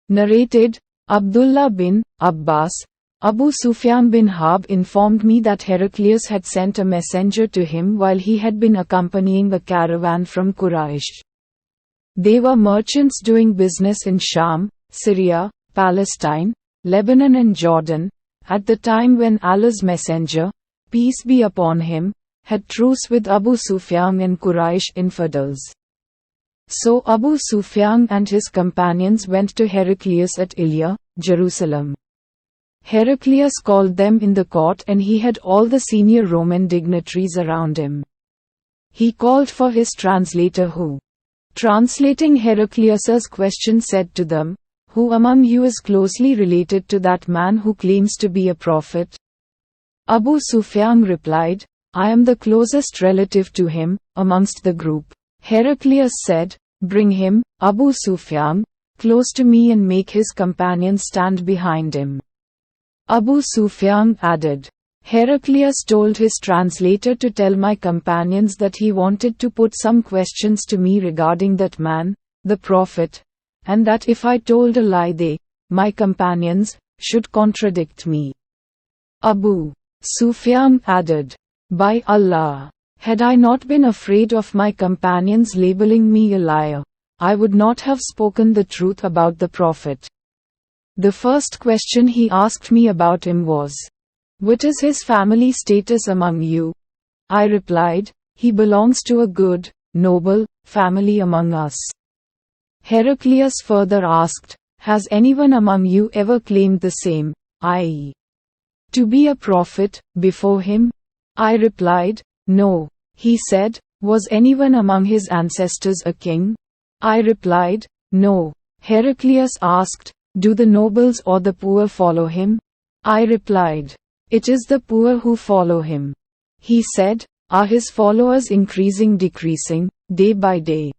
Narrated, Abdullah bin Abbas, Abu Sufyan bin Harb informed me that Heraclius had sent a messenger to him while he had been accompanying a caravan from Quraysh. They were merchants doing business in Sham, Syria, Palestine, Lebanon and Jordan, at the time when Allah's messenger, peace be upon him, had truce with Abu Sufyan and Quraysh infidels. So Abu Sufyan and his companions went to Heraclius at Ilya, Jerusalem. Heraclius called them in the court and he had all the senior Roman dignitaries around him. He called for his translator who, translating Heraclius's question, said to them, "Who among you is closely related to that man who claims to be a prophet?" Abu Sufyan replied, "I am the closest relative to him, amongst the group." Heraclius said, "Bring him, Abu Sufyan, close to me and make his companions stand behind him." Abu Sufyan added, "Heraclius told his translator to tell my companions that he wanted to put some questions to me regarding that man, the prophet, and that if I told a lie they, my companions, should contradict me." Abu Sufyan added, "By Allah, had I not been afraid of my companions labeling me a liar, I would not have spoken the truth about the prophet." The first question he asked me about him was, "What is his family status among you?" I replied, "He belongs to a good, noble, family among us." Heraclius further asked, "Has anyone among you ever claimed the same, i.e., to be a prophet, before him?" I replied, "No." He said, "Was anyone among his ancestors a king?" I replied, "No." Heraclius asked, "Do the nobles or the poor follow him?" I replied, "It is the poor who follow him." He said, "Are his followers increasing, decreasing, day by day?"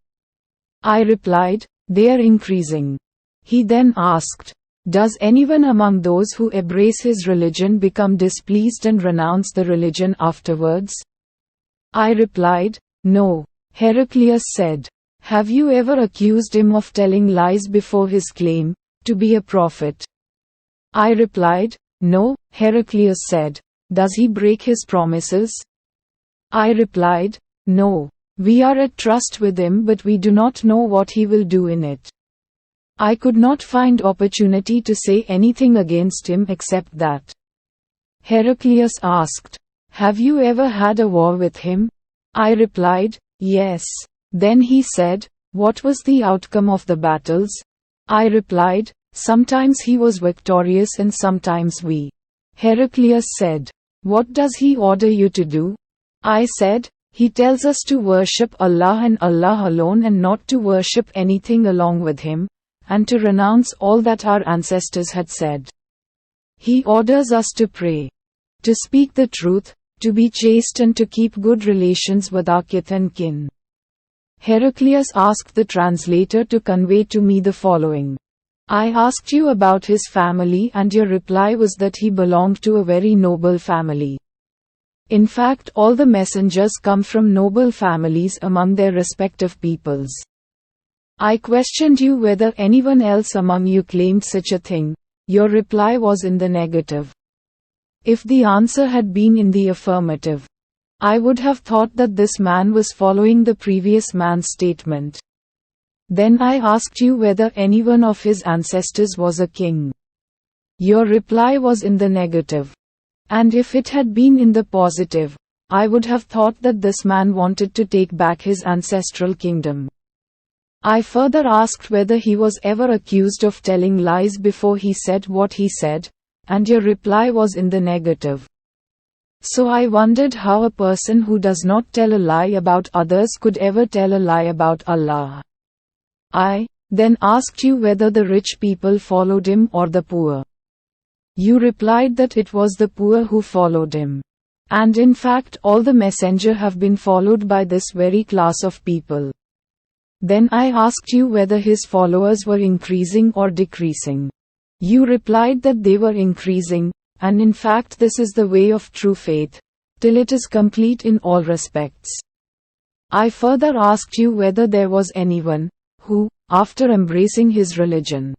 I replied, "They are increasing." He then asked, "Does anyone among those who embrace his religion become displeased and renounce the religion afterwards?" I replied, "No." Heraclius said, "Have you ever accused him of telling lies before his claim to be a prophet?" I replied, "No." Heraclius said, "Does he break his promises?" I replied, "No. We are at trust with him, but we do not know what he will do in it." I could not find opportunity to say anything against him except that. Heraclius asked, "Have you ever had a war with him?" I replied, "Yes." Then he said, "What was the outcome of the battles?" I replied, "Sometimes he was victorious and sometimes we." Heraclius said, "What does he order you to do?" I said, "He tells us to worship Allah and Allah alone and not to worship anything along with him, and to renounce all that our ancestors had said. He orders us to pray, to speak the truth, to be chaste and to keep good relations with our kith and kin." Heraclius asked the translator to convey to me the following. "I asked you about his family and your reply was that he belonged to a very noble family. In fact, all the messengers come from noble families among their respective peoples. I questioned you whether anyone else among you claimed such a thing. Your reply was in the negative. If the answer had been in the affirmative, I would have thought that this man was following the previous man's statement. Then I asked you whether anyone of his ancestors was a king. Your reply was in the negative. And if it had been in the positive, I would have thought that this man wanted to take back his ancestral kingdom. I further asked whether he was ever accused of telling lies before he said what he said, and your reply was in the negative. So I wondered how a person who does not tell a lie about others could ever tell a lie about Allah. I then asked you whether the rich people followed him or the poor. You replied that it was the poor who followed him. And in fact all the messenger have been followed by this very class of people. Then I asked you whether his followers were increasing or decreasing. You replied that they were increasing, and in fact this is the way of true faith, till it is complete in all respects. I further asked you whether there was anyone, who, after embracing his religion,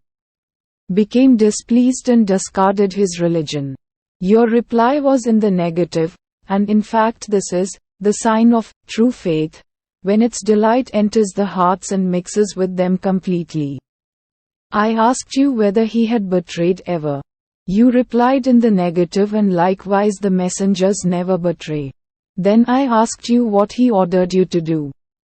became displeased and discarded his religion. Your reply was in the negative, and in fact this is the sign of true faith, when its delight enters the hearts and mixes with them completely. I asked you whether he had betrayed ever. You replied in the negative, and likewise the messengers never betray. Then I asked you what he ordered you to do.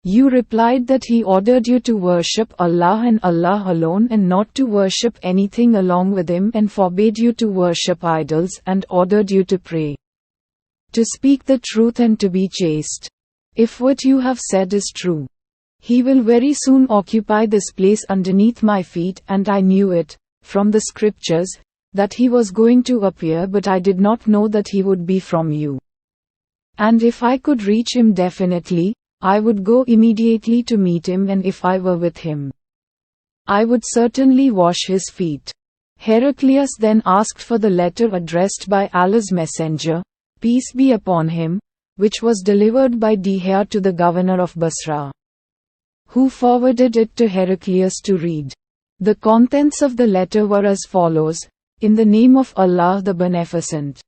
You replied that he ordered you to worship Allah and Allah alone and not to worship anything along with him, and forbade you to worship idols and ordered you to pray, to speak the truth and to be chaste. If what you have said is true, he will very soon occupy this place underneath my feet, and I knew it, from the scriptures, that he was going to appear, but I did not know that he would be from you. And if I could reach him definitely, I would go immediately to meet him, and if I were with him, I would certainly wash his feet. Heraclius then asked for the letter addressed by Allah's messenger, peace be upon him, which was delivered by Dihya to the governor of Basra, who forwarded it to Heraclius to read. The contents of the letter were as follows: in the name of Allah the Beneficent,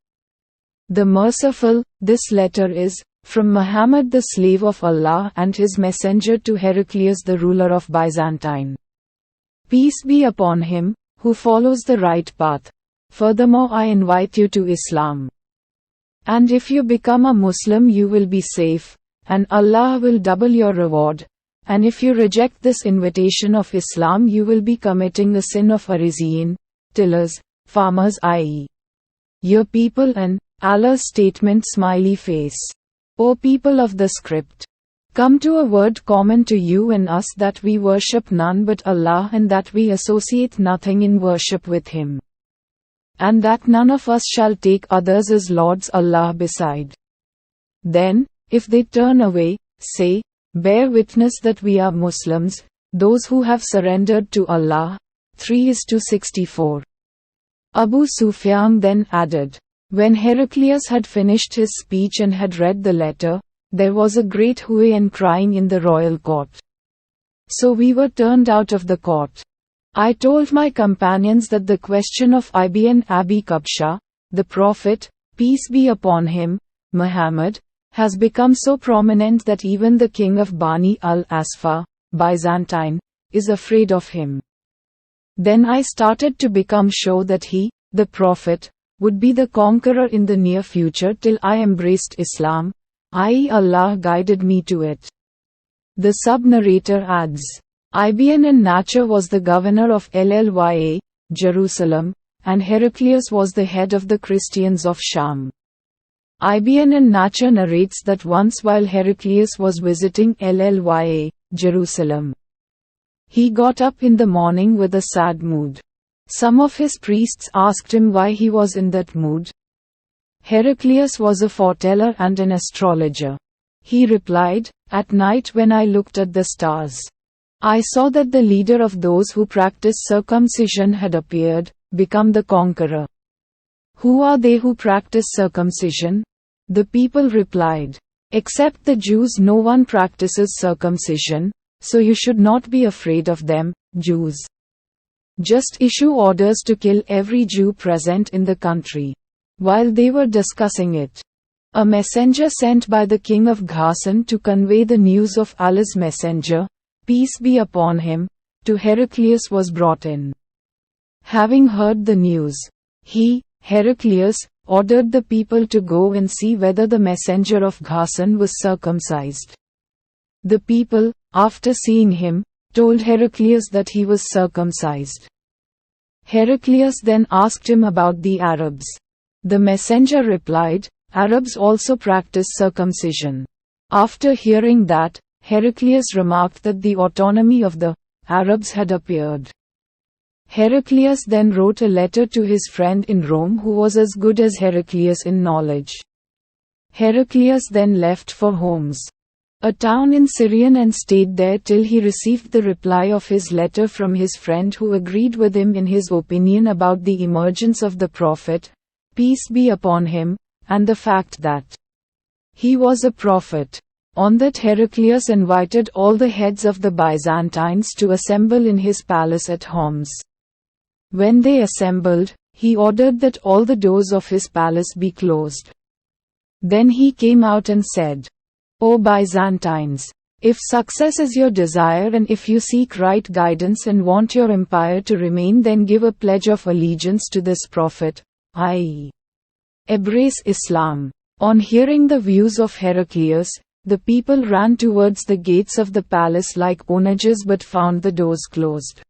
the Merciful, this letter is from Muhammad the slave of Allah and his messenger to Heraclius the ruler of Byzantine. Peace be upon him, who follows the right path. Furthermore, I invite you to Islam. And if you become a Muslim, you will be safe, and Allah will double your reward. And if you reject this invitation of Islam, you will be committing the sin of Ariziyin, tillers, farmers, i.e., your people, and Allah's statement smiley face. O people of the script, come to a word common to you and us, that we worship none but Allah and that we associate nothing in worship with Him, and that none of us shall take others as lords Allah beside. Then, if they turn away, say, bear witness that we are Muslims, those who have surrendered to Allah. 3:64. Abu Sufyan then added, when Heraclius had finished his speech and had read the letter, there was a great hooey and crying in the royal court. So we were turned out of the court. I told my companions that the question of Ibn Abi Kabsha, the Prophet, peace be upon him, Muhammad, has become so prominent that even the king of Bani al-Asfa, Byzantine, is afraid of him. Then I started to become sure that he, the Prophet, would be the conqueror in the near future till I embraced Islam, i.e. Allah guided me to it. The sub-narrator adds, Ibn an-Nachar was the governor of Lya, Jerusalem, and Heraclius was the head of the Christians of Sham. Ibn an-Nachar narrates that once while Heraclius was visiting Lya, Jerusalem, he got up in the morning with a sad mood. Some of his priests asked him why he was in that mood. Heraclius was a foreteller and an astrologer. He replied, at night when I looked at the stars, I saw that the leader of those who practice circumcision had appeared, become the conqueror. Who are they who practice circumcision? The people replied, except the Jews no one practices circumcision, so you should not be afraid of them, Jews. Just issue orders to kill every Jew present in the country. While they were discussing it, a messenger sent by the king of Ghassan to convey the news of Allah's messenger, peace be upon him, to Heraclius was brought in. Having heard the news, he, Heraclius, ordered the people to go and see whether the messenger of Ghassan was circumcised. The people, after seeing him, told Heraclius that he was circumcised. Heraclius then asked him about the Arabs. The messenger replied, Arabs also practice circumcision. After hearing that, Heraclius remarked that the autonomy of the Arabs had appeared. Heraclius then wrote a letter to his friend in Rome who was as good as Heraclius in knowledge. Heraclius then left for Homs, a town in Syrian, and stayed there till he received the reply of his letter from his friend who agreed with him in his opinion about the emergence of the Prophet, peace be upon him, and the fact that he was a prophet. On that Heraclius invited all the heads of the Byzantines to assemble in his palace at Homs. When they assembled, he ordered that all the doors of his palace be closed. Then he came out and said, "O Byzantines! If success is your desire and if you seek right guidance and want your empire to remain, then give a pledge of allegiance to this prophet, i.e., embrace Islam." On hearing the views of Heraclius, the people ran towards the gates of the palace like onagers but found the doors closed.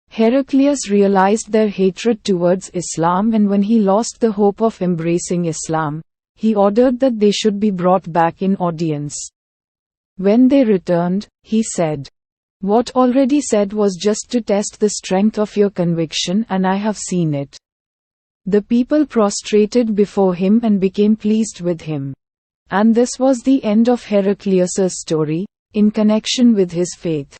Heraclius realized their hatred towards Islam, and when he lost the hope of embracing Islam, he ordered that they should be brought back in audience. When they returned, he said, "What already said was just to test the strength of your conviction, and I have seen it." The people prostrated before him and became pleased with him. And this was the end of Heraclius' story, in connection with his faith.